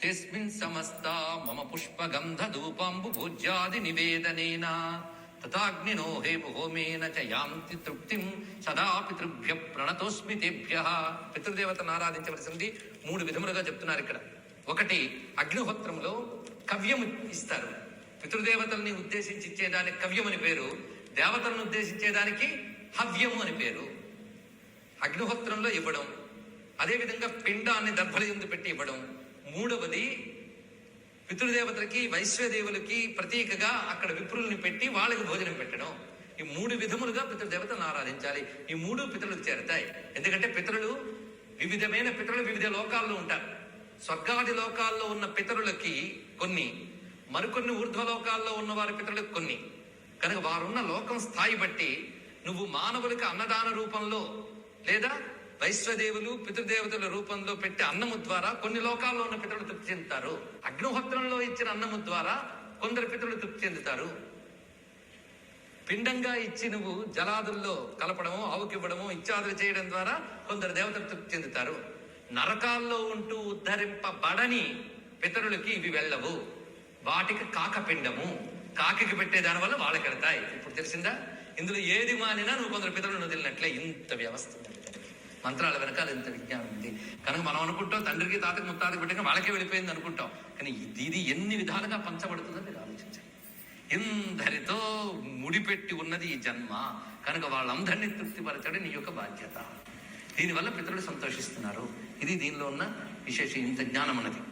తస్మిన్ సమస్త మమ పుష్పగంధ ధూపాంబు భోజ్యాది నివేదనేన తథాగ్నినో హోమేన చ యాంతి తృప్తిం సదా పితృభ్య ప్రణతోస్మి తేభ్యః. పితృదేవతను ఆరాధించవలసింది 3 విధములుగా చెప్తున్నారు ఇక్కడ. ఒకటి, అగ్నిహోత్రంలో కవ్యము ఇస్తారు. పితృదేవతల్ని ఉద్దేశించి ఇచ్చేదానికి కవ్యం అని పేరు, దేవతలను ఉద్దేశించేదానికి హవ్యము అని పేరు. అగ్నిహోత్రంలో ఇవ్వడం, అదేవిధంగా పిండాన్ని దర్భల యందు పెట్టి ఇవ్వడం. మూడవది, పితృదేవతలకి వైశ్వదేవులకి ప్రతీకగా అక్కడ విప్రుల్ని పెట్టి వాళ్ళకి భోజనం పెట్టడం. ఈ 3 విధములుగా పితృదేవతలను ఆరాధించాలి. ఈ 3 పితరులకు చేరుతాయి. ఎందుకంటే పితరులు వివిధమైన పితరులు వివిధ లోకాల్లో ఉంటారు. స్వర్గాది లోకాల్లో ఉన్న పితరులకి కొన్ని, మరికొన్ని ఊర్ధ్వలోకాల్లో ఉన్న వారి పితరులకు కొన్ని. కనుక వారున్న లోకం స్థాయి బట్టి నువ్వు మానవులకి అన్నదాన రూపంలో లేదా వైశ్వదేవులు పితృదేవతల రూపంలో పెట్టే అన్నము ద్వారా కొన్ని లోకాల్లో ఉన్న పితరులు తృప్తి చెందుతారు. అగ్నిహోత్రంలో ఇచ్చిన అన్నము ద్వారా కొందరు పితరులు తృప్తి చెందుతారు. పిండంగా ఇచ్చి నువ్వు జలాదుల్లో కలపడము, ఆవుకివ్వడము ఇత్యాదులు చేయడం ద్వారా కొందరు దేవతలు తృప్తి చెందుతారు. నరకాల్లో ఉంటూ ఉద్ధరింపబడని పితరులకి ఇవి వెళ్ళవు. వాటికి కాకపిండము, కాకికి పెట్టే దాని వల్ల వాళ్ళకి వెళ్తాయి. ఇప్పుడు తెలిసిందా? ఇందులో ఏది మానినా నువ్వు కొందరు పితరులను వదిలినట్లే. ఇంత వ్యవస్థ ఉంది, మంత్రాల వెనకాల ఇంత విజ్ఞానం ఉంది. కనుక మనం అనుకుంటాం తండ్రికి తాతకి ముత్తాతకి పెట్టగా వాళ్ళకే వెళ్ళిపోయింది అనుకుంటాం. కానీ ఇది ఎన్ని విధాలుగా పంచబడుతుందో మీరు ఆలోచించాలి. ఇందరితో ముడిపెట్టి ఉన్నది ఈ జన్మ. కనుక వాళ్ళందరినీ తృప్తిపరచడం నీ యొక్క బాధ్యత. దీనివల్ల పితరులు సంతోషిస్తున్నారు. ఇది దీనిలో ఉన్న విశేష ఇంత జ్ఞానం అన్నది.